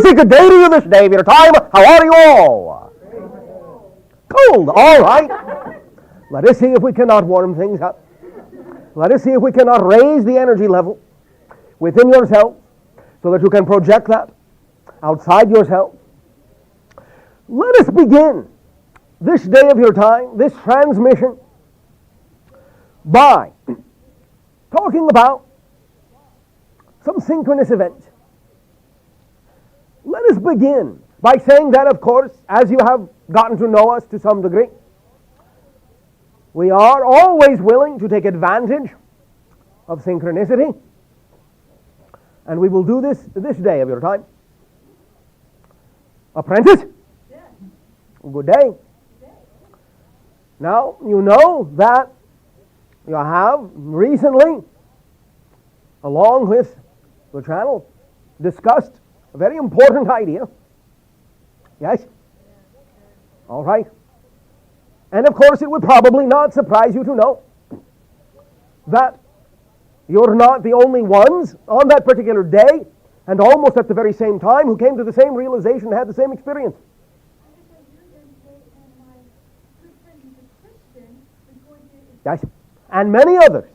say good day to you this day of your time. How are you all? Cold. All right. Let us see if we cannot warm things up. Let us see if we cannot raise the energy level within yourself so that you can project that outside yourself. Let us begin this day of your time, this transmission, by talking about some synchronous events. Let us begin by saying that, of course, as you have gotten to know us to some degree, we are always willing to take advantage of synchronicity, and we will do this day of your time. Apprentice? Yes. Good day. Now, you know that you have recently, along with the channel, discussed a very important idea. Yes? All right. And of course, it would probably not surprise you to know that you're not the only ones on that particular day and almost at the very same time who came to the same realization and had the same experience. Yes. And many others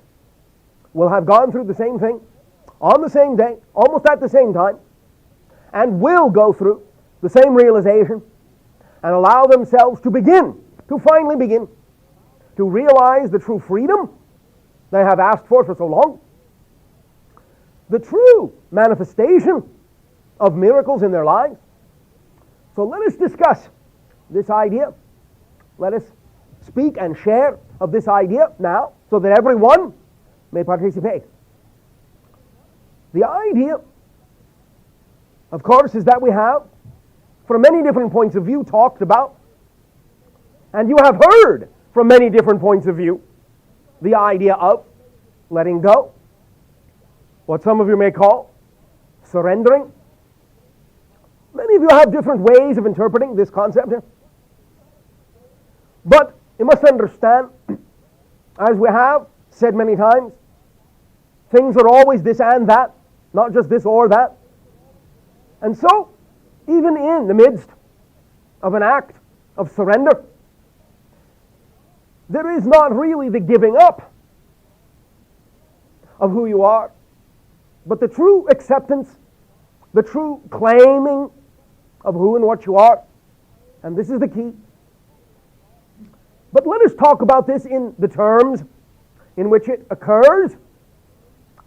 will have gone through the same thing on the same day, almost at the same time, and will go through the same realization and allow themselves to finally begin to realize the true freedom they have asked for so long, the true manifestation of miracles in their lives. So let us discuss this idea. Let us speak and share of this idea now so that everyone may participate. The idea, of course, is that we have, from many different points of view, talked about, and you have heard from many different points of view, the idea of letting go, what some of you may call surrendering. Many of you have different ways of interpreting this concept here. But you must understand, as we have said many times, things are always this and that, not just this or that. And so, even in the midst of an act of surrender, there is not really the giving up of who you are, but the true acceptance, the true claiming of who and what you are. And this is the key. But let us talk about this in the terms in which it occurs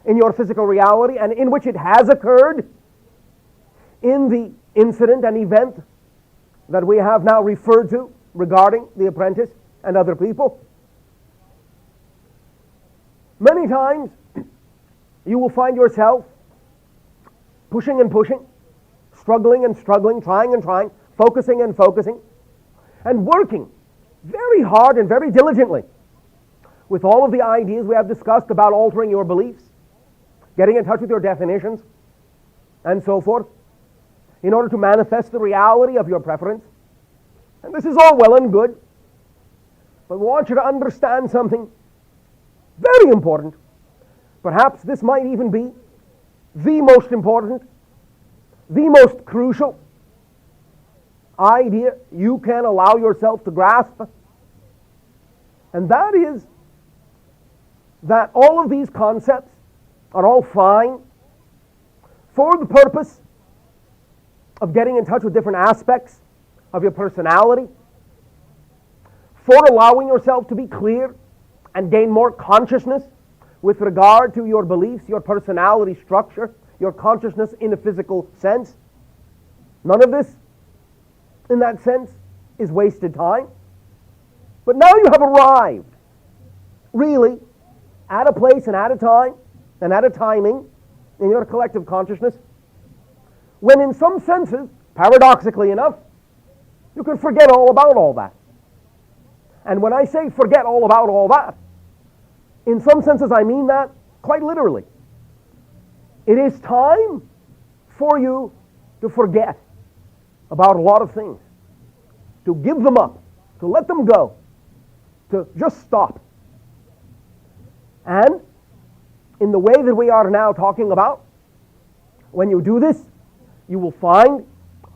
in your physical reality and in which it has occurred in the incident and event that we have now referred to regarding the apprentice and other people. Many times you will find yourself pushing and pushing, struggling and struggling, trying and trying, focusing and focusing, and working very hard and very diligently with all of the ideas we have discussed about altering your beliefs, getting in touch with your definitions, and so forth, in order to manifest the reality of your preference. And this is all well and good, but we want you to understand something very important. Perhaps this might even be the most important, the most crucial idea you can allow yourself to grasp. And that is that all of these concepts are all fine for the purpose of getting in touch with different aspects of your personality, for allowing yourself to be clear and gain more consciousness with regard to your beliefs, your personality structure, your consciousness in a physical sense. None of this, in that sense, is wasted time. But now you have arrived, really, at a place and at a time and at a timing in your collective consciousness when in some senses, paradoxically enough, you can forget all about all that. And when I say forget all about all that, in some senses I mean that quite literally. It is time for you to forget about a lot of things, to give them up, to let them go, to just stop. And in the way that we are now talking about, when you do this, you will find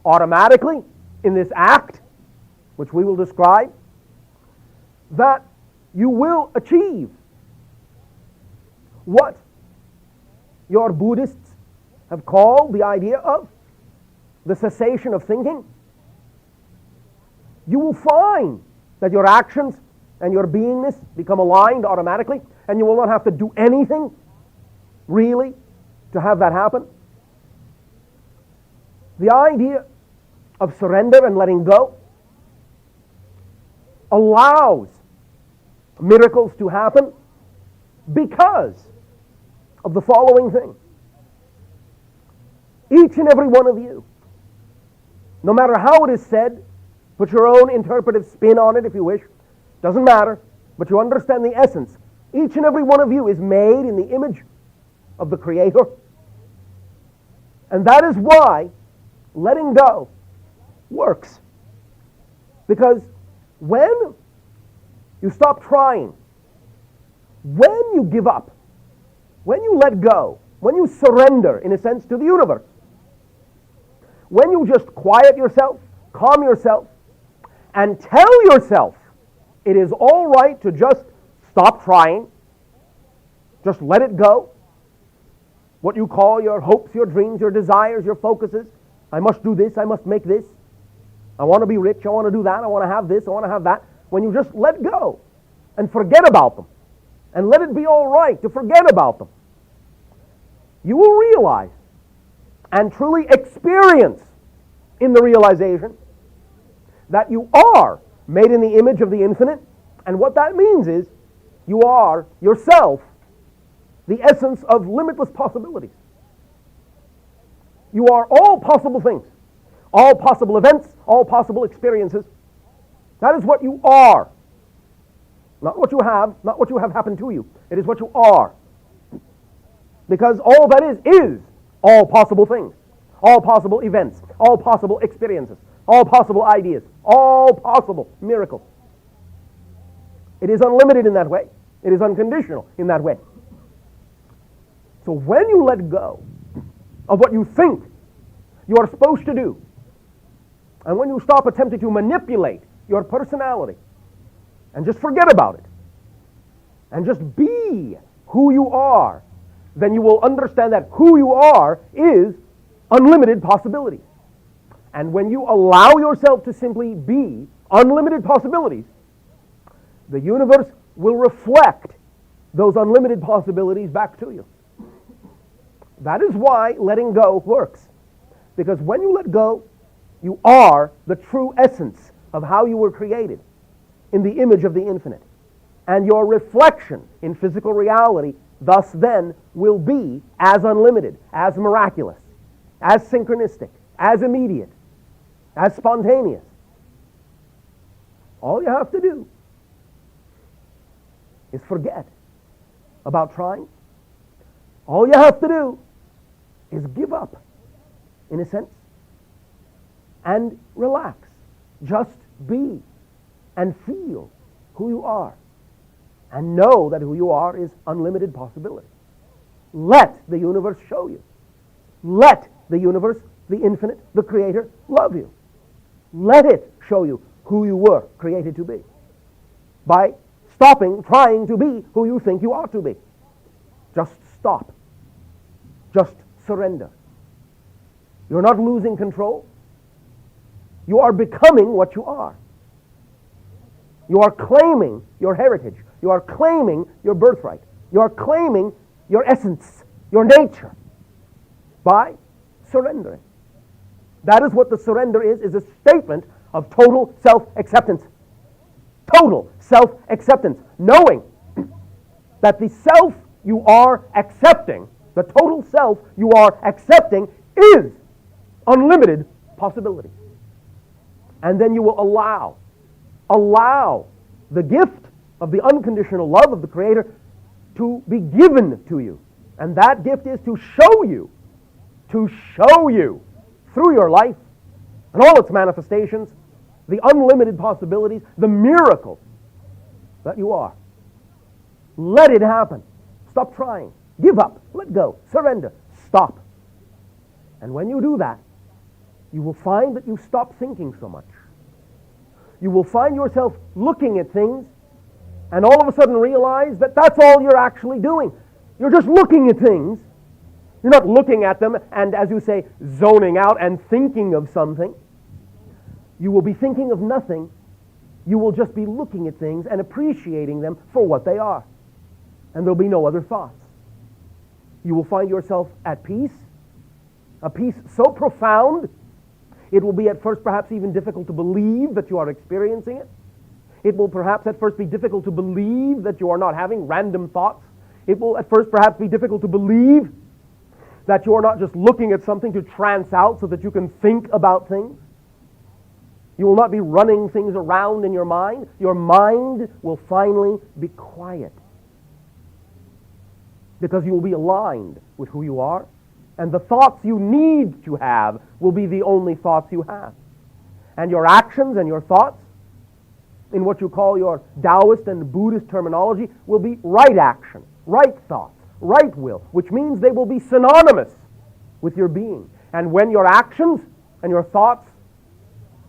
automatically in this act, which we will describe, that you will achieve what your Buddhists have called the idea of the cessation of thinking. You will find that your actions and your beingness become aligned automatically, and you will not have to do anything really to have that happen. The idea of surrender and letting go allows miracles to happen because of the following thing. Each and every one of you, no matter how it is said, put your own interpretive spin on it if you wish, doesn't matter, but you understand the essence. Each and every one of you is made in the image of the Creator. And that is why letting go works. Because when you stop trying, when you give up, when you let go, when you surrender, in a sense, to the universe, when you just quiet yourself, calm yourself, and tell yourself it is all right to just stop trying, just let it go, what you call your hopes, your dreams, your desires, your focuses. I must do this, I must make this. I want to be rich, I want to do that, I want to have this, I want to have that. When you just let go and forget about them, and let it be all right to forget about them, you will realize and truly experience in the realization that you are made in the image of the infinite. And what that means is you are yourself the essence of limitless possibilities. You are all possible things, all possible events, all possible experiences. That is what you are. Not what you have, not what you have happened to you. It is what you are. Because all that is all possible things, all possible events, all possible experiences, all possible ideas, all possible miracles. It is unlimited in that way. It is unconditional in that way. So when you let go of what you think you are supposed to do, and when you stop attempting to manipulate your personality, and just forget about it, and just be who you are, then you will understand that who you are is unlimited possibilities. And when you allow yourself to simply be unlimited possibilities, the universe will reflect those unlimited possibilities back to you. That is why letting go works. Because when you let go, you are the true essence of how you were created, in the image of the infinite. And your reflection in physical reality thus then will be as unlimited, as miraculous, as synchronistic, as immediate, as spontaneous. All you have to do is forget about trying. All you have to do is give up, in a sense, and relax. Just be and feel who you are. And know that who you are is unlimited possibility. Let the universe show you. Let the universe, the infinite, the Creator, love you. Let it show you who you were created to be. By stopping trying to be who you think you ought to be. Just stop. Just surrender. You're not losing control. You are becoming what you are. You are claiming your heritage. You are claiming your birthright. You are claiming your essence, your nature, by surrendering. That is what the surrender is a statement of total self-acceptance. Total self-acceptance. Knowing that the self you are accepting, the total self you are accepting, is unlimited possibility. And then you will allow the gift of the unconditional love of the Creator to be given to you. And that gift is to show you through your life and all its manifestations, the unlimited possibilities, the miracles that you are. Let it happen. Stop trying. Give up. Let go. Surrender. Stop. And when you do that, you will find that you stop thinking so much. You will find yourself looking at things and all of a sudden realize that that's all you're actually doing. You're just looking at things. You're not looking at them and, as you say, zoning out and thinking of something. You will be thinking of nothing. You will just be looking at things and appreciating them for what they are. And there'll be no other thoughts. You will find yourself at peace, a peace so profound, it will be at first perhaps even difficult to believe that you are experiencing it. It will perhaps at first be difficult to believe that you are not having random thoughts. It will at first perhaps be difficult to believe that you are not just looking at something to trance out so that you can think about things. You will not be running things around in your mind. Your mind will finally be quiet, because you will be aligned with who you are, and the thoughts you need to have will be the only thoughts you have. And your actions and your thoughts, in what you call your Taoist and Buddhist terminology, will be right action, right thoughts, right will, which means they will be synonymous with your being. And when your actions and your thoughts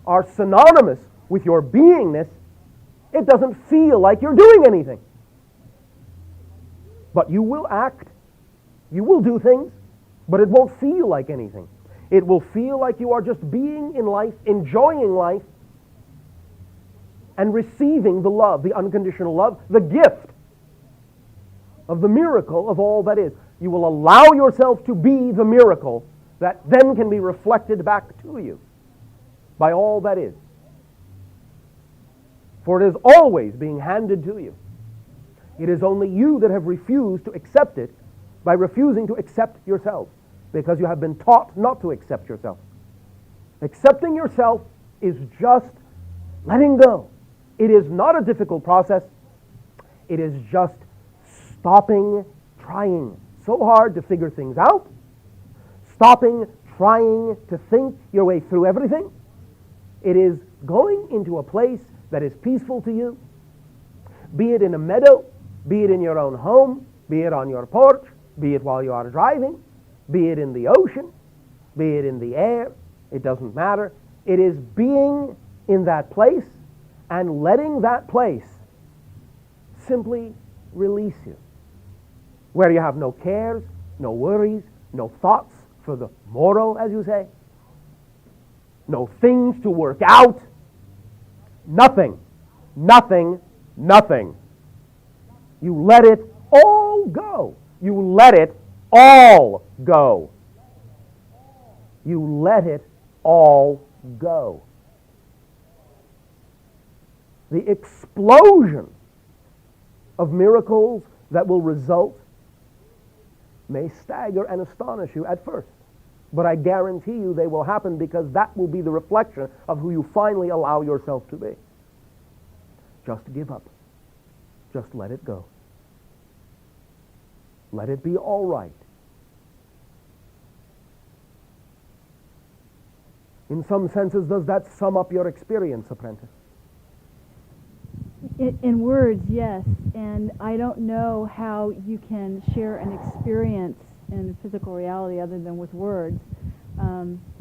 are synonymous with your beingness, it doesn't feel like you're doing anything. But you will act, you will do things, but it won't feel like anything. It will feel like you are just being in life, enjoying life, and receiving the love, the unconditional love, the gift of the miracle of all that is. You will allow yourself to be the miracle that then can be reflected back to you by all that is. For it is always being handed to you. It is only you that have refused to accept it by refusing to accept yourself, because you have been taught not to accept yourself. Accepting yourself is just letting go. It is not a difficult process. It is just stopping trying so hard to figure things out, stopping trying to think your way through everything. It is going into a place that is peaceful to you, be it in a meadow, be it in your own home, be it on your porch, be it while you are driving, be it in the ocean, be it in the air. It doesn't matter. It is being in that place and letting that place simply release you, where you have no cares, no worries, no thoughts for the morrow, as you say, no things to work out, nothing, nothing, nothing. You let it all go. You let it all go. You let it all go. The explosion of miracles that will result may stagger and astonish you at first. But I guarantee you they will happen, because that will be the reflection of who you finally allow yourself to be. Just give up. Just let it go. Let it be all right. In some senses, does that sum up your experience, apprentice? In words, yes. And I don't know how you can share an experience in physical reality other than with words.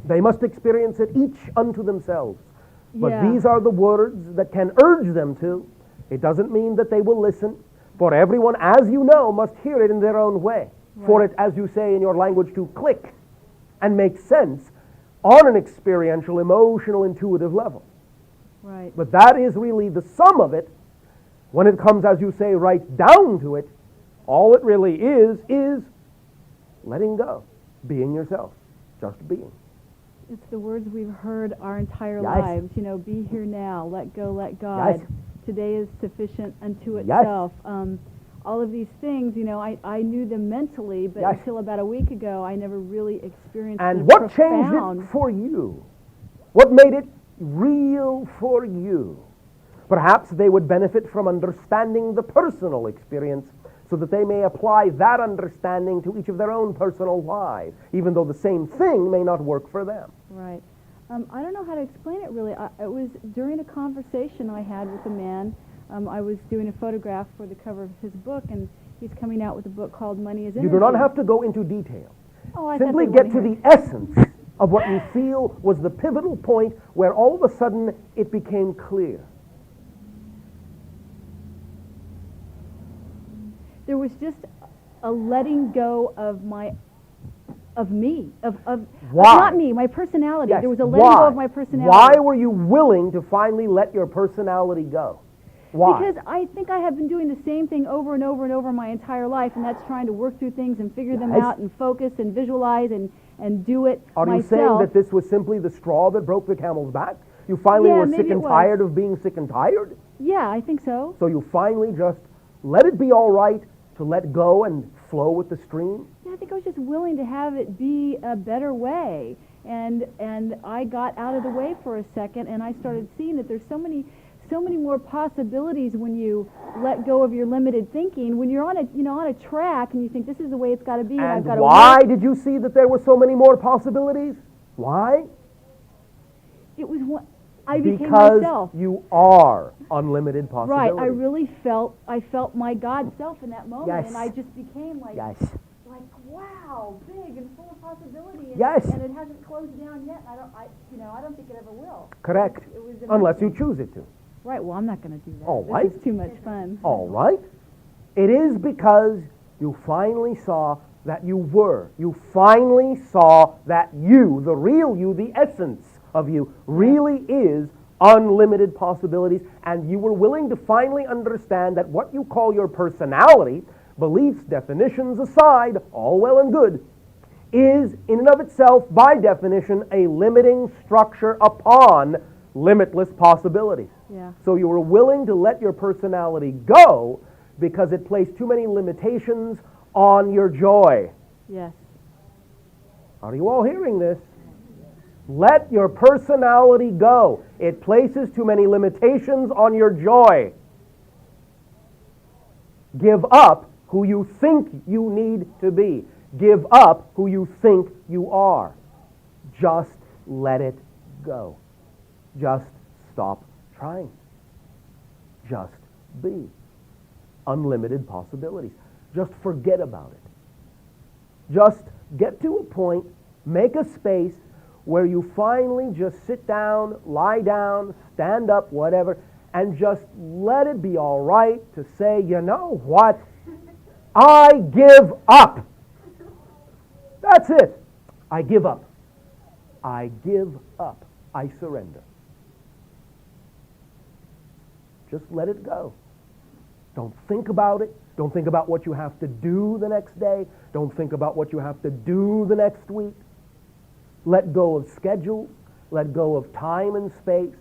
They must experience it each unto themselves. But Yeah. these are the words that can urge them to. It doesn't mean that they will listen. For everyone, as you know, must hear it in their own way. Right. For it, as you say in your language, to click and make sense on an experiential, emotional, intuitive level. Right. But that is really the sum of it. When it comes, as you say, right down to it, all it really is letting go, being yourself, just being. It's the words we've heard our entire Yes. lives. You know, be here now, let go, let God. Yes. Today is sufficient unto Yes. itself. All of these things, you know, I knew them mentally, but Yes. until about a week ago, I never really experienced And the what changed profound. it for you? What made it real for you? Perhaps they would benefit from understanding the personal experience, so that they may apply that understanding to each of their own personal lives, even though the same thing may not work for them. Right. I don't know how to explain it really. It was during a conversation I had with a man. I was doing a photograph for the cover of his book, and he's coming out with a book called Money is Energy. You do not have to go into detail. Oh, I thought Simply they get wanted to to the essence of what you feel was the pivotal point where all of a sudden it became clear? There was just a letting go of my, of me, of Why? not me, my personality. Yes. There was a letting Why? go of my personality. Why were you willing to finally let your personality go? Why? Because I think I have been doing the same thing over and over and over my entire life, and that's trying to work through things and figure them Yes. out and focus and visualize and do it Are myself. you saying that this was simply the straw that broke the camel's back? You finally Yeah, were maybe sick it and was. tired of being sick and tired? Yeah, I think so. So you finally just let it be all right to let go and flow with the stream? Yeah, I think I was just willing to have it be a better way. And I got out of the way for a second, and I started seeing that there's so many more possibilities when you let go of your limited thinking. When you're on a track and you think this is the way it's got to be, and I've And got to why work. did you see that there were so many more possibilities? Why? It was one. I became Because myself. you are unlimited possibilities. Right. I really felt my God self in that moment, Yes. and I just became like wow, big and full of possibility. And, Yes. And it hasn't closed down yet. And I don't think it ever will. Correct. It was Unless you amazing. choose it to. Right. Well, I'm not going to do that. All right. This is too much fun. All right. It is because you finally saw that you were. You finally saw that you, the real you, the essence of you, really is unlimited possibilities, and you were willing to finally understand that what you call your personality, beliefs, definitions aside, all well and good, is in and of itself, by definition, a limiting structure upon limitless possibilities. Yeah. So you were willing to let your personality go because it placed too many limitations on your joy. Yes. Are you all hearing this? Let your personality go. It places too many limitations on your joy. Give up who you think you need to be. Give up who you think you are. Just let it go. Just stop trying. Just be. Unlimited possibilities. Just forget about it. Just get to a point, make a space where you finally just sit down, lie down, stand up, whatever, and just let it be all right to say, you know what? I give up. That's it. I give up. I give up. I surrender. Just let it go. Don't think about it. Don't think about what you have to do the next day. Don't think about what you have to do the next week. Let go of schedules. Let go of time and space.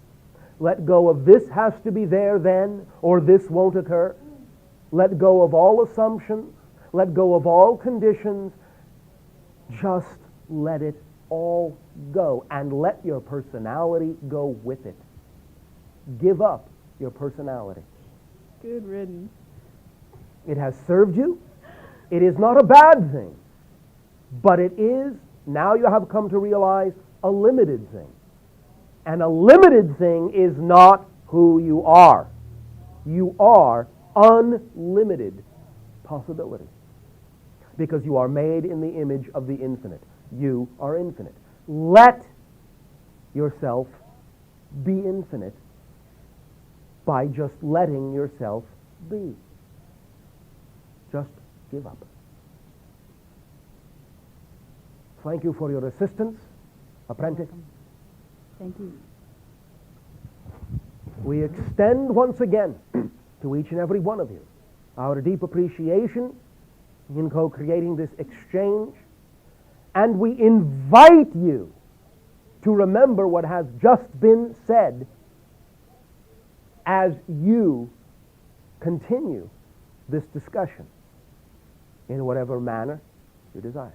Let go of this has to be there then, or this won't occur. Let go of all assumptions. Let go of all conditions. Just let it all go, and let your personality go with it. Give up your personality. Good riddance. It has served you. It is not a bad thing, but it is, now you have come to realize, a limited thing. And a limited thing is not who you are. You are unlimited possibility, because you are made in the image of the infinite. You are infinite. Let yourself be infinite by just letting yourself be. Just give up. Thank you for your assistance, apprentice. Thank you. We extend once again to each and every one of you our deep appreciation in co-creating this exchange, and we invite you to remember what has just been said as you continue this discussion in whatever manner you desire.